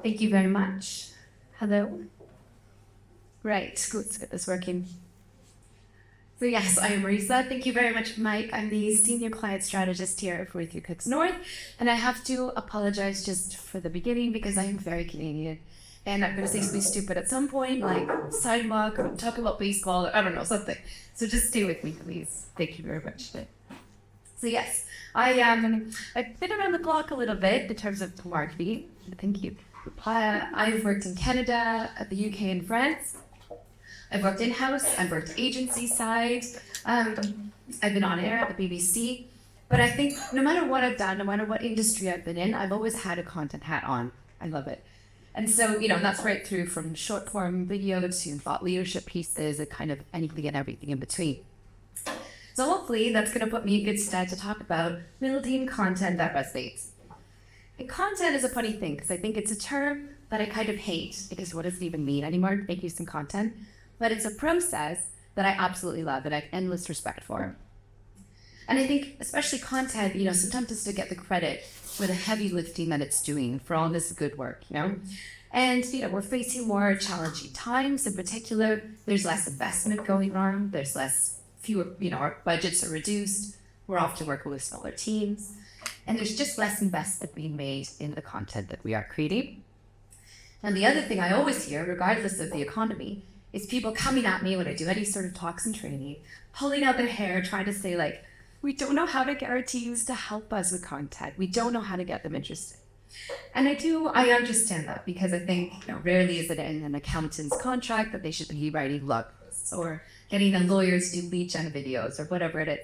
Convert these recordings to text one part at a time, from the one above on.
Thank you very much. Hello. Right, good, it's working. So yes, I am Marisa. Thank you very much, Mike. I'm the Senior Client Strategist here at 43 Cooks North, and I have to apologize just for the beginning because I am very Canadian. And I'm going to say something stupid at some point, like sidewalk or talk about baseball, or I don't know, something. So just stay with me, please. Thank you very much. So yes, I've been around the block a little bit in terms of marketing. Thank you. I've worked in Canada, the UK, and France. I've worked in-house, I've worked agency side, I've been on air at the BBC, but I think no matter what I've done, no matter what industry I've been in, I've always had a content hat on. I love it. And so, that's right through from short form video to thought leadership pieces and kind of anything and everything in between. So hopefully that's going to put me in good stead to talk about building content that resonates. And content is a funny thing because I think it's a term that I kind of hate because what does it even mean anymore, making some content? But it's a process that I absolutely love, that I have endless respect for. And I think especially content, sometimes it's to get the credit for the heavy lifting that it's doing for all this good work, And, we're facing more challenging times. In particular, there's less investment going on. There's fewer, our budgets are reduced. We're often working with smaller teams. And there's just less investment being made in the content that we are creating. And the other thing I always hear, regardless of the economy, is people coming at me when I do any sort of talks and training, pulling out their hair, trying to say we don't know how to get our teams to help us with content. We don't know how to get them interested. And I understand that because I think, rarely is it in an accountant's contract that they should be writing blog posts or getting a lawyer to do lead gen videos or whatever it is.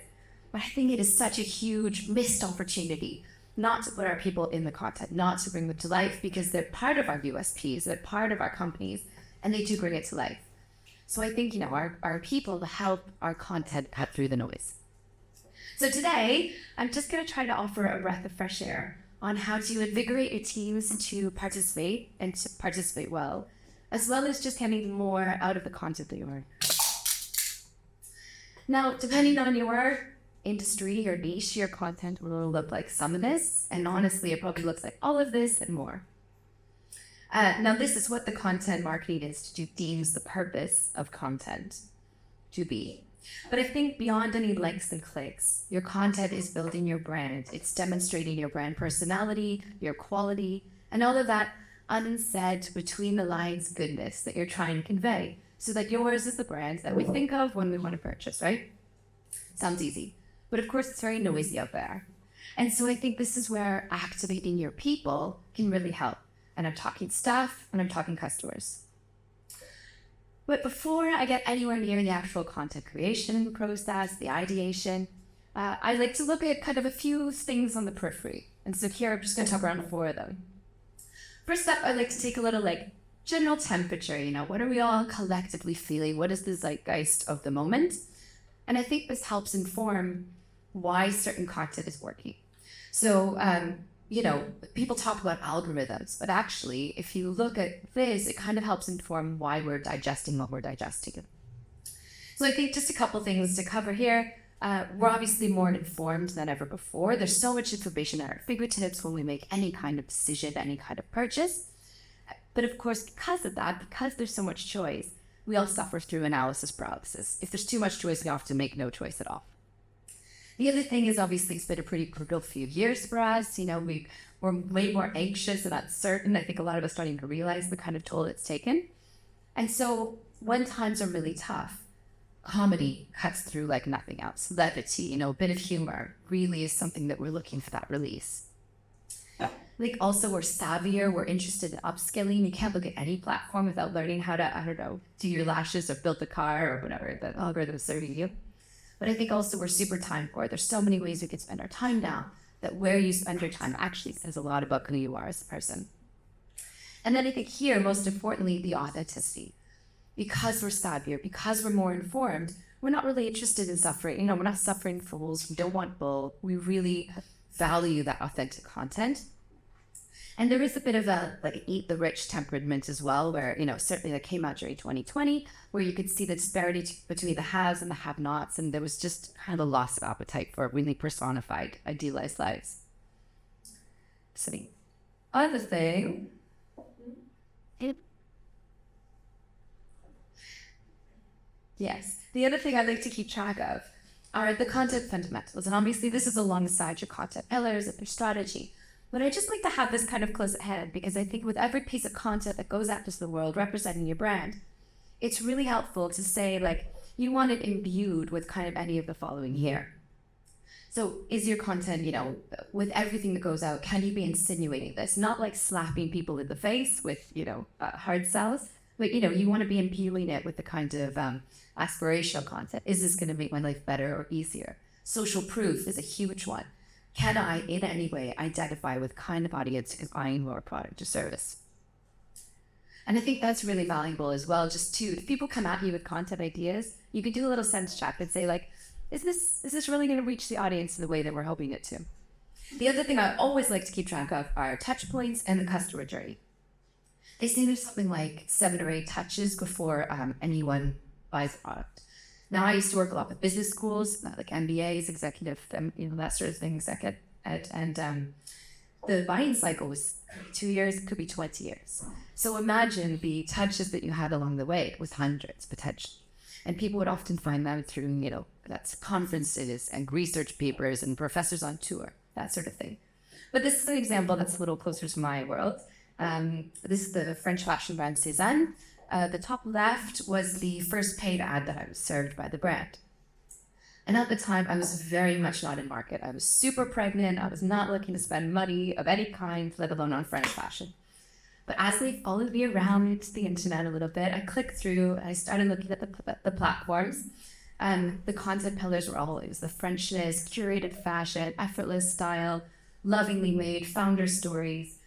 But I think it is such a huge missed opportunity not to put our people in the content, not to bring them to life because they're part of our USPs, they're part of our companies, and they do bring it to life. So I think, our people help our content cut through the noise. So today, I'm just going to try to offer a breath of fresh air on how to invigorate your teams to participate and to participate well as just getting more out of the content that you are. Now, depending on your industry, your niche, your content will look like some of this, and honestly, it probably looks like all of this and more. Now, this is what the content marketing institute deems the purpose of content to be. But I think beyond any likes and clicks, your content is building your brand. It's demonstrating your brand personality, your quality, and all of that unsaid between the lines goodness that you're trying to convey so that yours is the brand that we think of when we want to purchase, right? Sounds easy. But of course, it's very noisy out there. And so I think this is where activating your people can really help. And I'm talking staff, and I'm talking customers. But before I get anywhere near the actual content creation process, the ideation, I like to look at kind of a few things on the periphery. And so here I'm just going to talk around 4 of them. First up, I like to take a little general temperature. What are we all collectively feeling? What is the zeitgeist of the moment? And I think this helps inform why certain content is working. So, people talk about algorithms, but actually, if you look at this, it kind of helps inform why we're digesting what we're digesting. So I think just a couple things to cover here. We're obviously more informed than ever before. There's so much information at our fingertips when we make any kind of decision, any kind of purchase. But of course, because of that, because there's so much choice, we all suffer through analysis paralysis. If there's too much choice, we often make no choice at all. The other thing is obviously it's been a pretty brutal few years for us. We're way more anxious and uncertain. I think a lot of us don't even realize the kind of toll it's taken. And so when times are really tough, comedy cuts through like nothing else. Levity, a bit of humor really is something that we're looking for that release. Also we're savvier, we're interested in upskilling. You can't look at any platform without learning how to, do your lashes or build the car or whatever the algorithm is serving you. But I think also we're super time poor. There's so many ways we can spend our time now that where you spend your time actually says a lot about who you are as a person. And then I think here, most importantly, the authenticity. Because we're savvier, because we're more informed, we're not really interested in suffering. We're not suffering fools. We don't want bull. We really value that authentic content. And there is a bit of a eat the rich temperament as well, where, certainly that came out during 2020, where you could see the disparity between the haves and the have-nots, and there was just kind of a loss of appetite for really personified, idealized lives. So the other thing Yes. The other thing I like to keep track of are the content fundamentals. And obviously this is alongside your content pillars and your strategy. But I just like to have this kind of close at hand because I think with every piece of content that goes out into the world representing your brand, it's really helpful to say, like, you want it imbued with kind of any of the following here. So is your content, with everything that goes out, can you be insinuating this? Not like slapping people in the face with, hard sells, but, you want to be imbuing it with the kind of aspirational content. Is this going to make my life better or easier? Social proof is a huge one. Can I, in any way, identify with kind of audience is buying more product or service? And I think that's really valuable as well, just to, if people come at you with content ideas, you can do a little sense check and say, like, is this really going to reach the audience in the way that we're hoping it to? The other thing I always like to keep track of are touch points and the customer journey. They say there's something like 7 or 8 touches before anyone buys a product. Now, I used to work a lot with business schools, like MBAs, executive, that sort of thing, and the buying cycle was 2 years, it could be 20 years. So imagine the touches that you had along the way. It was hundreds, potentially. And people would often find them through, that's conferences and research papers and professors on tour, that sort of thing. But this is an example that's a little closer to my world. This is the French fashion brand Cézanne. The top left was the first paid ad that I was served by the brand. And at the time, I was very much not in market. I was super pregnant. I was not looking to spend money of any kind, let alone on French fashion. But as they followed me around the internet a little bit, I clicked through and I started looking at the platforms. And the content pillars were always the Frenchness, curated fashion, effortless style, lovingly made, founder stories,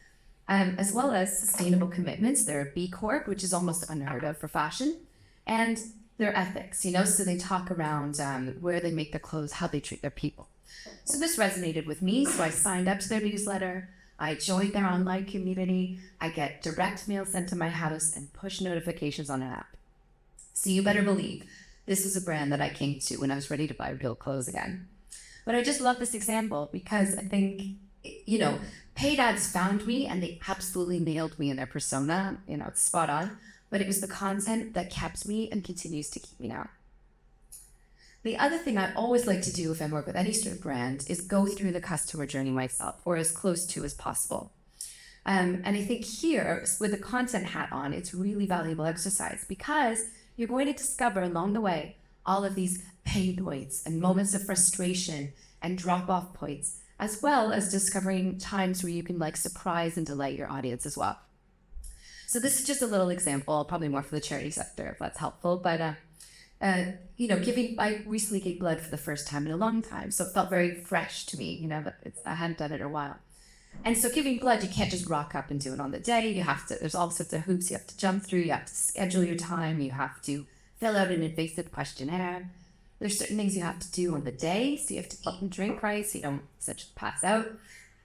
as well as sustainable commitments. They're a B Corp, which is almost unheard of for fashion, and their ethics, so they talk around where they make their clothes, how they treat their people. So this resonated with me, so I signed up to their newsletter. I joined their online community. I get direct mail sent to my house and push notifications on an app. So you better believe this was a brand that I came to when I was ready to buy real clothes again. But I just love this example because I think, paid ads found me and they absolutely nailed me in their persona, it's spot on. But it was the content that kept me and continues to keep me now. The other thing I always like to do if I work with any sort of brand is go through the customer journey myself, or as close to as possible. And I think here, with the content hat on, it's really valuable exercise because you're going to discover along the way all of these pain points and moments of frustration and drop-off points, as well as discovering times where you can surprise and delight your audience as well. So this is just a little example, probably more for the charity sector if that's helpful, but I recently gave blood for the first time in a long time, so it felt very fresh to me, I hadn't done it in a while. And so giving blood, you can't just rock up and do it on the day. There's all sorts of hoops you have to jump through, you have to schedule your time, you have to fill out an invasive questionnaire. There's certain things you have to do on the day, so you have to eat and drink right, so you don't essentially pass out.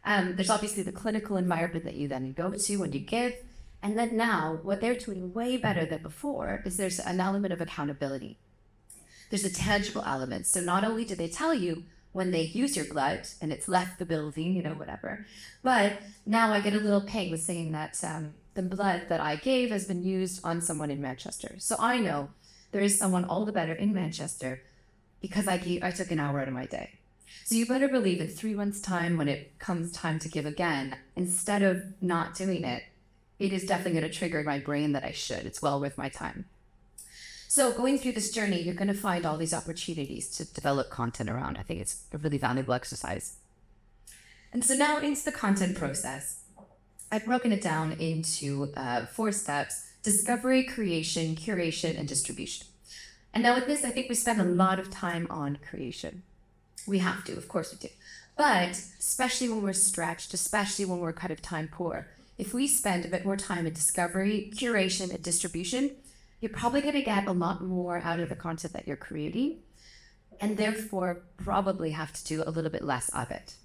There's obviously the clinical environment that you then go to when you give. And then now, what they're doing way better than before is there's an element of accountability. There's a tangible element. So not only do they tell you when they use your blood and it's left the building, whatever, but now I get a little ping with saying that the blood that I gave has been used on someone in Manchester. So I know there is someone all the better in Manchester because I took an hour out of my day. So you better believe in 3 months' time, when it comes time to give again, instead of not doing it, it is definitely going to trigger my brain that I should. It's well worth my time. So going through this journey, you're going to find all these opportunities to develop content around. I think it's a really valuable exercise. And so now into the content process. I've broken it down into 4 steps: discovery, creation, curation, and distribution. And now with this, I think we spend a lot of time on creation. We have to, of course we do. But especially when we're stretched, especially when we're kind of time poor, if we spend a bit more time in discovery, curation, and distribution, you're probably going to get a lot more out of the content that you're creating, and therefore probably have to do a little bit less of it.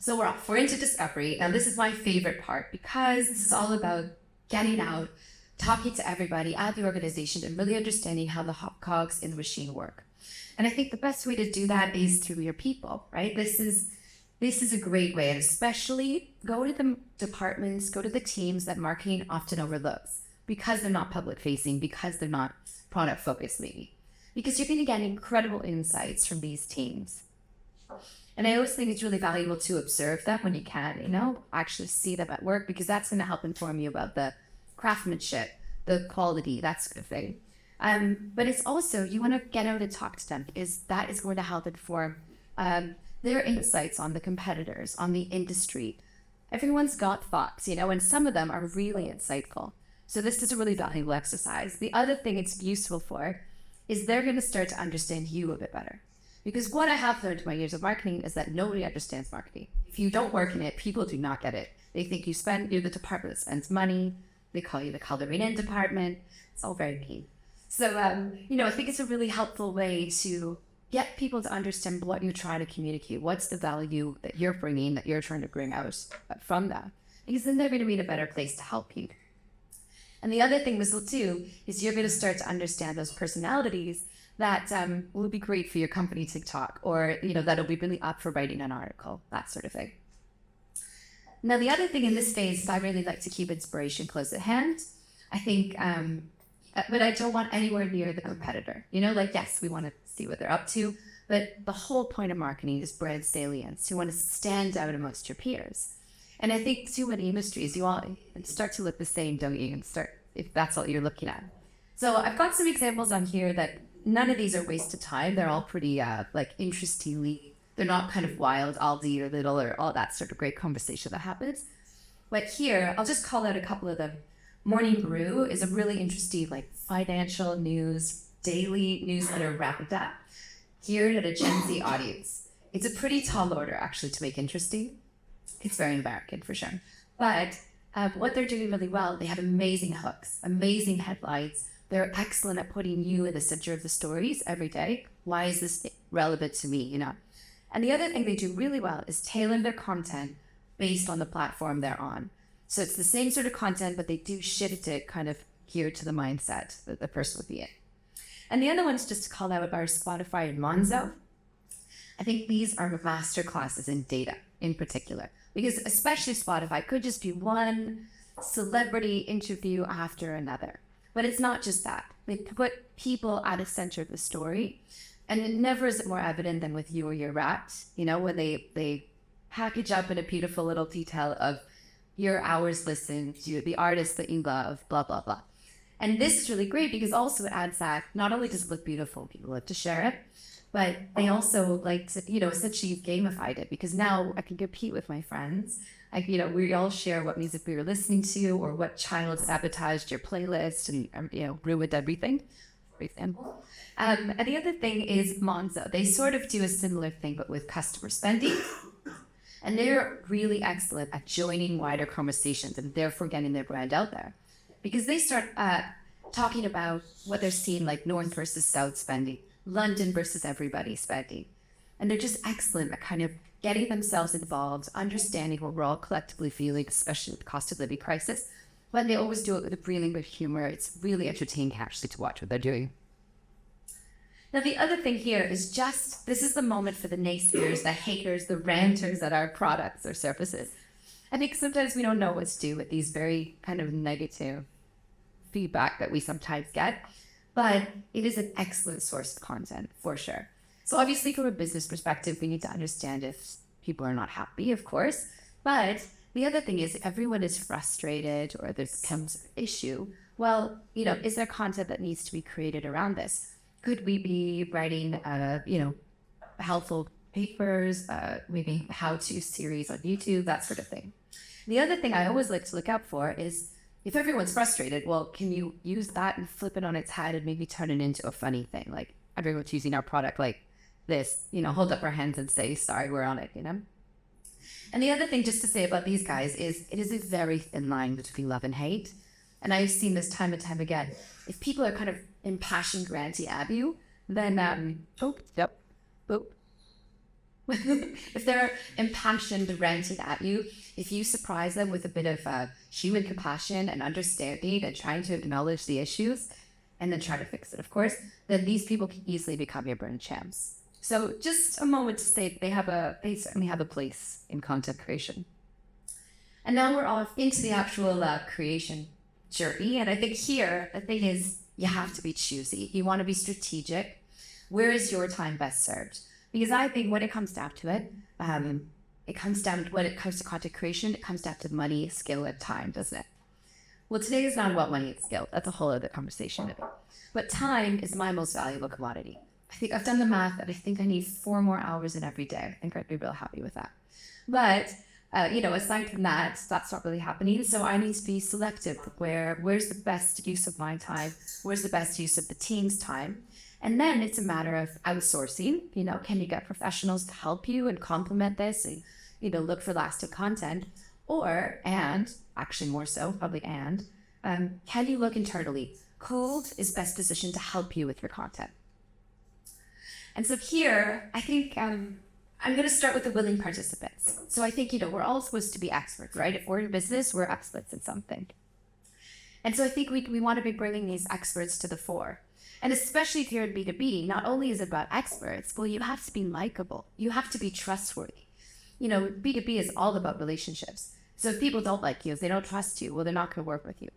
So we're off. We're into discovery. Now this is my favorite part because this is all about getting out, talking to everybody at the organization, and really understanding how the cogs in the machine work. And I think the best way to do that is through your people, right? This is this is a great way, and especially go to the departments, go to the teams that marketing often overlooks because they're not public facing, because they're not product focused maybe. Because you're going to get incredible insights from these teams. And I always think it's really valuable to observe them when you can, actually see them at work, because that's going to help inform you about the craftsmanship, the quality, that sort of thing. But it's also, you want to get out and talk to them, because that is going to help inform their insights on the competitors, on the industry. Everyone's got thoughts, and some of them are really insightful. So this is a really valuable exercise. The other thing it's useful for is they're going to start to understand you a bit better. Because what I have learned in my years of marketing is that nobody understands marketing. If you don't work in it, people do not get it. They think you're the department that spends money. They call you the coloring in department. It's all very mean. So, I think it's a really helpful way to get people to understand what you're trying to communicate. What's the value that you're bringing, that you're trying to bring out from that? Because then they're going to be in a better place to help you. And the other thing this will do is you're going to start to understand those personalities that will be great for your company TikTok, or, that'll be really up for writing an article, that sort of thing. Now, the other thing in this phase is I really like to keep inspiration close at hand. I think, but I don't want anywhere near the competitor. Yes, we want to see what they're up to, but the whole point of marketing is brand salience. You want to stand out amongst your peers. And I think too many industries, you all start to look the same, don't you? If that's all you're looking at. So I've got some examples on here that none of these are waste of time. They're all pretty interestingly, they're not kind of wild Aldi or Lidl or all that sort of great conversation that happens. But here, I'll just call out a couple of them. Morning Brew is a really interesting financial news, daily newsletter wrapped up geared at a Gen Z audience. It's a pretty tall order actually to make interesting. It's very American for sure. But what they're doing really well, they have amazing hooks, amazing headlines. They're excellent at putting you in the center of the stories every day. Why is this relevant to me, And the other thing they do really well is tailor their content based on the platform they're on. So it's the same sort of content, but they do shift it kind of geared to the mindset that the person would be in. And the other ones just to call out are Spotify and Monzo. I think these are master classes in data in particular, because especially Spotify could just be one celebrity interview after another. But it's not just that. They put people at the center of the story, and it never is it more evident than with You or Your Rat, when they package up in a beautiful little detail of your hours listened, the artist that you love, blah, blah, blah. And this is really great because also it adds that not only does it look beautiful, people love to share it, but they also like to, essentially you've gamified it, because now I can compete with my friends. We all share what music we were listening to or what child sabotaged your playlist and, ruined everything, for example. And the other thing is Monzo. They sort of do a similar thing, but with customer spending. And they're really excellent at joining wider conversations and therefore getting their brand out there. Because they start talking about what they're seeing, like North versus South spending, London versus everybody spending. And they're just excellent at kind of getting themselves involved, understanding what we're all collectively feeling, especially with the cost of living crisis. But they always do it with a brilliant bit of humor. It's really entertaining actually to watch what they're doing. Now, the other thing here is this is the moment for the naysayers, the haters, the ranters at our products or services. I think sometimes we don't know what to do with these very kind of negative feedback that we sometimes get, but it is an excellent source of content for sure. So obviously from a business perspective, we need to understand if people are not happy, of course, but the other thing is if everyone is frustrated or there becomes an issue, well, is there content that needs to be created around this? Could we be writing, helpful papers, maybe how-to series on YouTube, that sort of thing. The other thing I always like to look out for is if everyone's frustrated, well, can you use that and flip it on its head and maybe turn it into a funny thing? Like everyone's using our product like this, hold up our hands and say, sorry, we're on it, And the other thing just to say about these guys is it is a very thin line between love and hate. And I've seen this time and time again. If people are kind of impassioned ranty at you, then, if they're impassioned ranting at you, if you surprise them with a bit of human compassion and understanding and trying to acknowledge the issues and then try to fix it, of course, then these people can easily become your brand champs. So just a moment to state they certainly have a place in content creation. And now we're off into the actual creation journey. And I think here, the thing is, you have to be choosy. You want to be strategic. Where is your time best served? Because I think when it comes down to it, when it comes to content creation, it comes down to money, skill, and time, doesn't it? Well, today is not about money and skill. That's a whole other conversation. But time is my most valuable commodity. I think I've done the math, and I think I need 4 more hours in every day. I think I'd be real happy with that. But aside from that, that's not really happening. So I need to be selective. Where's the best use of my time? Where's the best use of the team's time? And then it's a matter of outsourcing. Can you get professionals to help you and complement this and, look for lasting content? And actually more so, probably can you look internally? Who is best positioned to help you with your content? And so here, I think I'm going to start with the willing participants. So I think, we're all supposed to be experts, right? If we're in business, we're experts in something. And so I think we want to be bringing these experts to the fore. And especially if you're in B2B, not only is it about experts, well, you have to be likable. You have to be trustworthy. B2B is all about relationships. So if people don't like you, if they don't trust you, well, they're not going to work with you.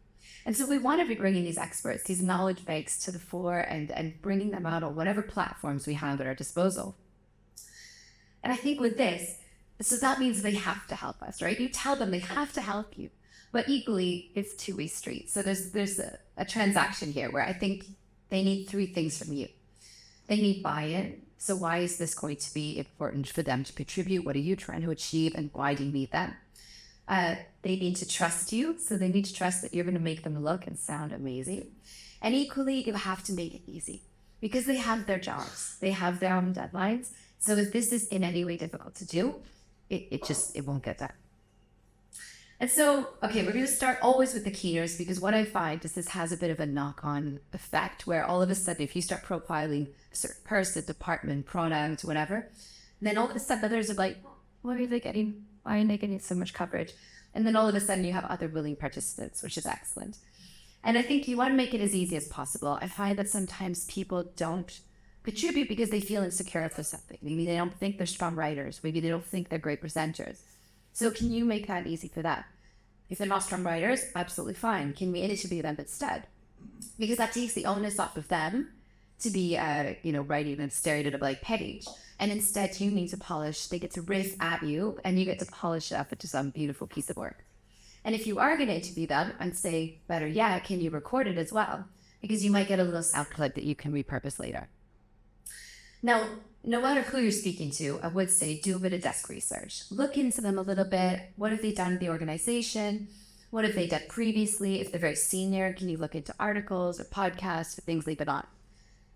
And so we want to be bringing these experts, these knowledge banks to the fore and bringing them out on whatever platforms we have at our disposal. And I think with this, so that means they have to help us, right? You tell them they have to help you, but equally it's two-way street. So there's a transaction here where I think they need 3 things from you. They need buy-in. So why is this going to be important for them to contribute? What are you trying to achieve and why do you need them? They need to trust you. So they need to trust that you're going to make them look and sound amazing. And equally, you have to make it easy because they have their jobs. They have their own deadlines. So if this is in any way difficult to do, it won't get done. And so, okay, we're going to start always with the keyers because what I find is this has a bit of a knock-on effect where all of a sudden, if you start profiling a certain person, department, product, whatever, then all of a sudden others are like, what are they getting? Why are they getting so much coverage? And then all of a sudden you have other willing participants, which is excellent. And I think you want to make it as easy as possible. I find that sometimes people don't contribute because they feel insecure for something. Maybe they don't think they're strong writers. Maybe they don't think they're great presenters. So can you make that easy for them? If they're not strong writers, absolutely fine. Can we interview them instead? Because that takes the onus off of them to be, writing and staring at a blank page. And instead, you need to polish. They get to riff at you, and you get to polish it up into some beautiful piece of work. And if you are going to interview them and say, better yet, can you record it as well? Because you might get a little sound clip that you can repurpose later. Now, no matter who you're speaking to, I would say do a bit of desk research. Look into them a little bit. What have they done in the organization? What have they done previously? If they're very senior, can you look into articles or podcasts or things they've been on?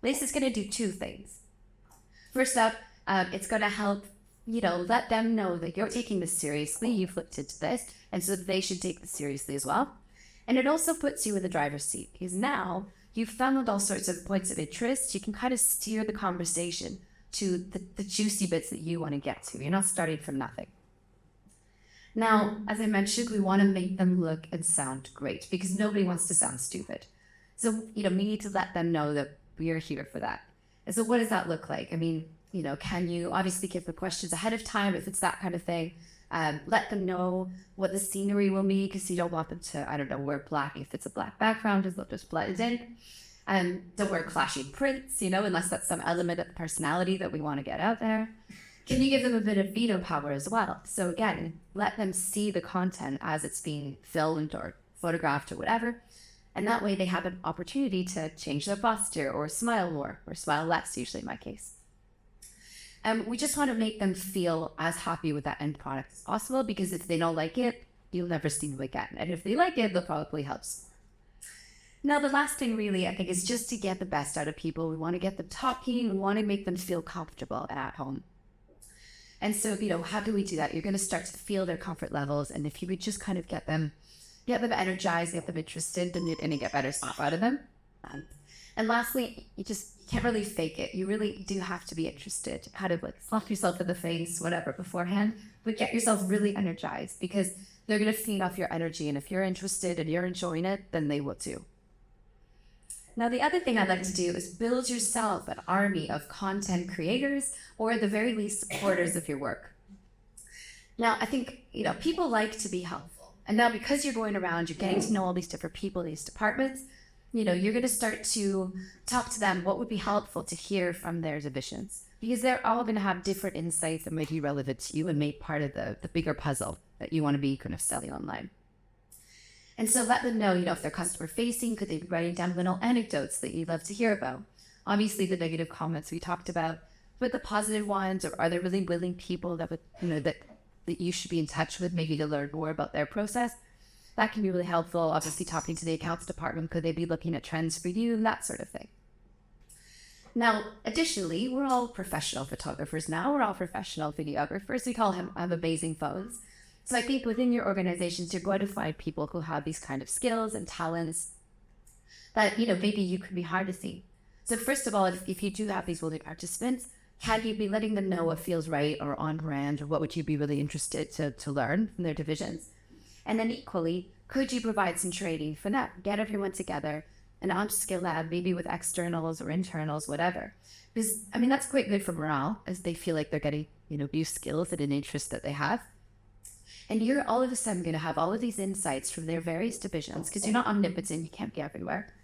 This is going to do 2 things. First up, it's going to help, let them know that you're taking this seriously. You've looked into this, and so they should take this seriously as well. And it also puts you in the driver's seat because now you've found all sorts of points of interest. You can kind of steer the conversation to the juicy bits that you want to get to. You're not starting from nothing. Now, as I mentioned, we want to make them look and sound great because nobody wants to sound stupid. So, we need to let them know that we are here for that. And so what does that look like? I mean, can you obviously give the questions ahead of time if it's that kind of thing? Let them know what the scenery will be because you don't want them to, wear black if it's a black background, just blend in. Don't wear clashing prints, unless that's some element of personality that we want to get out there. Can you give them a bit of veto power as well? So again, let them see the content as it's being filmed or photographed or whatever. And that way they have an opportunity to change their posture or smile more or smile less, usually in my case. We just want to make them feel as happy with that end product as possible because if they don't like it, you'll never see them again. And if they like it, they'll probably help. Now, the last thing really, I think, is just to get the best out of people. We want to get them talking. We want to make them feel comfortable at home. And so, how do we do that? You're going to start to feel their comfort levels. And if you would just kind of get them energized, get them interested, then you're going to get better stuff out of them. And lastly, you can't really fake it. You really do have to be interested. Kind of slap yourself in the face, whatever, beforehand. But get yourself really energized because they're going to feed off your energy. And if you're interested and you're enjoying it, then they will too. Now, the other thing I'd like to do is build yourself an army of content creators, or at the very least, supporters of your work. Now, I think, people like to be helpful. And now because you're going around, you're getting to know all these different people in these departments, you're going to start to talk to them what would be helpful to hear from their divisions. Because they're all going to have different insights that might be relevant to you and make part of the bigger puzzle that you want to be kind of selling online. And so let them know, if they're customer facing, could they be writing down little anecdotes that you'd love to hear about? Obviously the negative comments we talked about, but the positive ones, or are there really willing people that would, that you should be in touch with, maybe to learn more about their process? That can be really helpful. Obviously talking to the accounts department, could they be looking at trends for you, that sort of thing. Now, additionally, we're all professional photographers now. We're all professional videographers. We all have amazing phones. So I think within your organizations, you're going to find people who have these kind of skills and talents that, maybe you could be hard to see. So first of all, if you do have these willing participants, can you be letting them know what feels right or on brand, or what would you be really interested to learn from their divisions? And then equally, could you provide some training for them? Get everyone together, an upskill lab, maybe with externals or internals, whatever. Because, that's quite good for morale, as they feel like they're getting, new skills and an interest that they have. And you're all of a sudden going to have all of these insights from their various divisions, because you're not omnipotent, you can't be everywhere.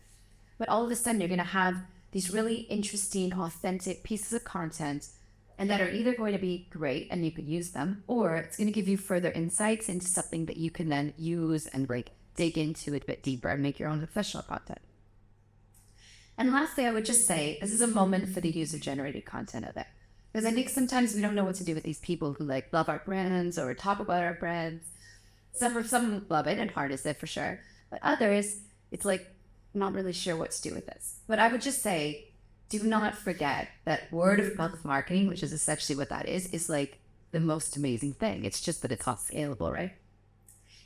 But all of a sudden, you're going to have these really interesting, authentic pieces of content, and that are either going to be great and you could use them, or it's going to give you further insights into something that you can then use and dig into it a bit deeper and make your own professional content. And lastly, I would just say, this is a moment for the user-generated content out there. Because I think sometimes we don't know what to do with these people who love our brands or talk about our brands. Some love it and harness it for sure. But others, it's not really sure what to do with this. But I would just say, do not forget that word of mouth marketing, which is essentially what that is the most amazing thing. It's just that it's not scalable, right?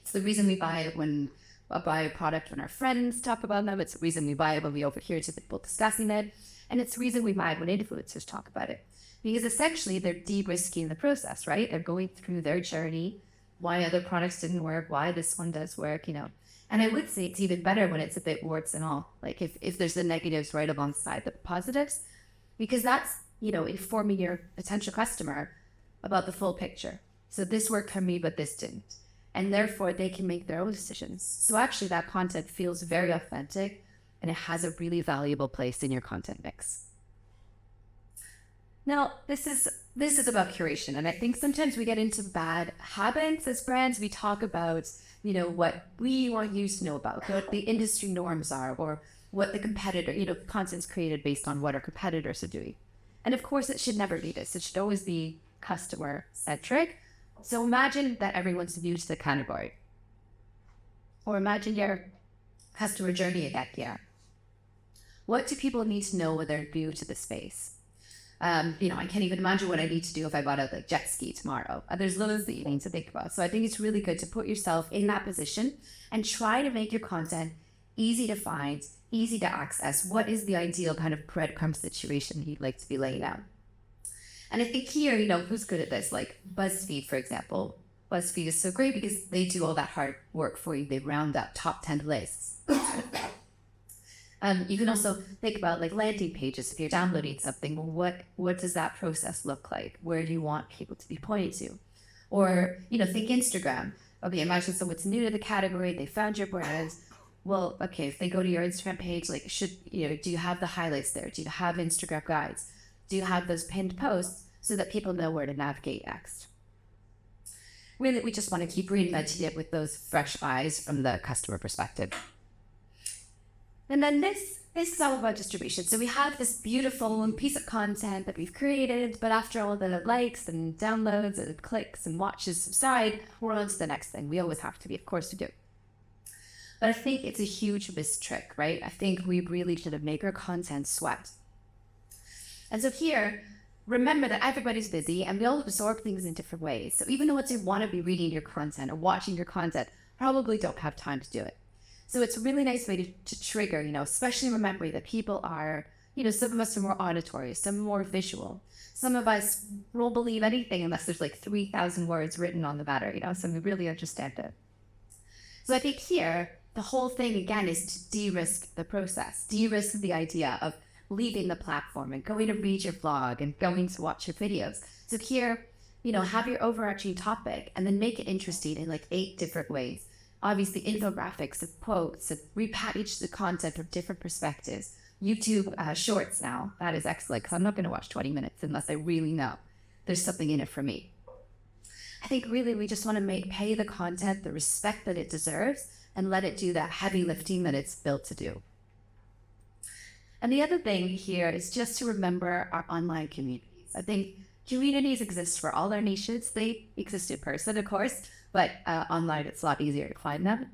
It's the reason we buy it when I buy a product when our friends talk about them. It's the reason we buy it when we overhear two people discussing it. And it's the reason we buy it when influencers talk about it. Because essentially they're de-risking the process, right? They're going through their journey, why other products didn't work, why this one does work, And I would say it's even better when it's a bit warts and all. If there's the negatives right alongside the positives, because that's, informing your potential customer about the full picture. So this worked for me, but this didn't. And therefore they can make their own decisions. So actually that content feels very authentic, and it has a really valuable place in your content mix. Now, this is about curation, and I think sometimes we get into bad habits as brands. We talk about, what we want you to know about, what the industry norms are, or what the competitor, content's created based on what our competitors are doing. And of course, it should never be this. It should always be customer-centric. So imagine that everyone's new to the category. Or imagine your customer journey again here. What do people need to know when they're new to the space? I can't even imagine what I need to do if I bought a jet ski tomorrow. There's loads that you need to think about. So I think it's really good to put yourself in that position and try to make your content easy to find, easy to access. What is the ideal kind of breadcrumb situation you'd like to be laying out? And I think here, who's good at this? BuzzFeed, for example. BuzzFeed is so great because they do all that hard work for you. They round up top 10 lists. You can also think about landing pages. If you're downloading something, well, what does that process look like? Where do you want people to be pointed to? Or, think Instagram. Okay, imagine someone's new to the category, they found your brand. Well, okay, if they go to your Instagram page, do you have the highlights there? Do you have Instagram guides? Do you have those pinned posts so that people know where to navigate next? Really, we just want to keep reinventing it with those fresh eyes from the customer perspective. And then this is all about distribution. So we have this beautiful piece of content that we've created, but after all the likes and downloads and clicks and watches subside, we're on to the next thing. We always have to be, of course we do. But I think it's a huge missed trick, right? I think we really should make our content sweat. And so here, remember that everybody's busy and we all absorb things in different ways. So even though you want to be reading your content or watching your content, probably don't have time to do it. So it's a really nice way to trigger, especially remembering that people are, some of us are more auditory, some more visual. Some of us won't believe anything unless there's 3,000 words written on the matter, so we really understand it. So I think here, the whole thing, again, is to de-risk the process, de-risk the idea of leaving the platform and going to read your blog and going to watch your videos. So here, have your overarching topic and then make it interesting in like 8 different ways. Obviously, infographics and quotes and repackage the content from different perspectives. YouTube shorts now, that is excellent, because I'm not going to watch 20 minutes unless I really know there's something in it for me. I think really we just want to pay the content the respect that it deserves and let it do that heavy lifting that it's built to do. And the other thing here is just to remember our online communities. I think communities exist for all our niches. They exist in person, of course, but online it's a lot easier to find them.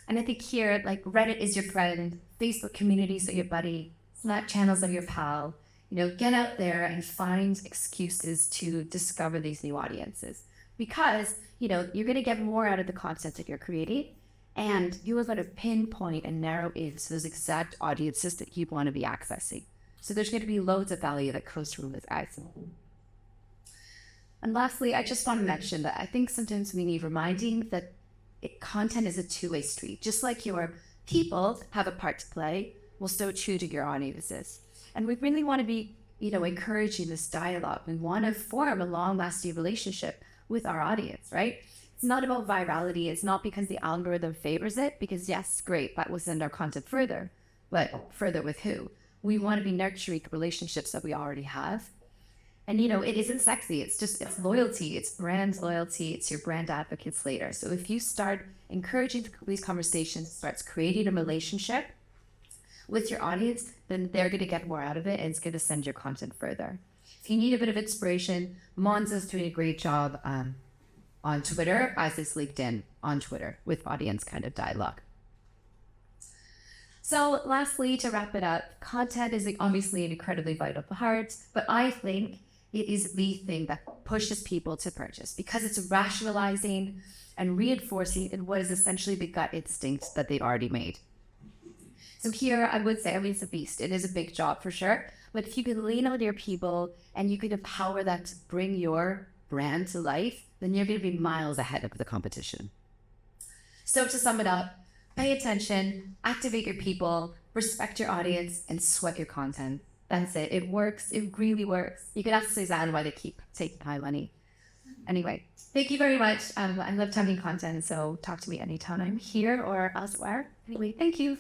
And I think here, like Reddit is your friend, Facebook communities are your buddy, Slack channels are your pal. Get out there and find excuses to discover these new audiences. Because, you're going to get more out of the content that you're creating, and you are going to pinpoint and narrow in to those exact audiences that you want to be accessing. So there's going to be loads of value that comes from this ads. And lastly, I just want to mention that I think sometimes we need reminding that content is a two-way street. Just like your people have a part to play, well, so too do your audiences. And we really want to be, encouraging this dialogue. We want to form a long-lasting relationship with our audience, right? It's not about virality. It's not because the algorithm favors it, because yes, great, that will send our content further, but further with who? We want to be nurturing relationships that we already have. And, it isn't sexy. It's loyalty. It's brand loyalty. It's your brand advocates later. So if you start encouraging these conversations, starts creating a relationship with your audience, then they're going to get more out of it and it's going to send your content further. If you need a bit of inspiration, Monza's doing a great job on Twitter, as is LinkedIn on Twitter with audience kind of dialogue. So lastly, to wrap it up, content is obviously an incredibly vital part, but I think it is the thing that pushes people to purchase because it's rationalizing and reinforcing in what is essentially the gut instinct that they've already made. So here I would say, it's a beast. It is a big job for sure, but if you can lean on your people and you can empower them to bring your brand to life, then you're going to be miles ahead of the competition. So to sum it up, pay attention, activate your people, respect your audience, and sweat your content. That's it. It works. It really works. You can ask Suzanne why they keep taking high money. Anyway, thank you very much. I love having content, so talk to me anytime I'm here or elsewhere. Anyway, thank you.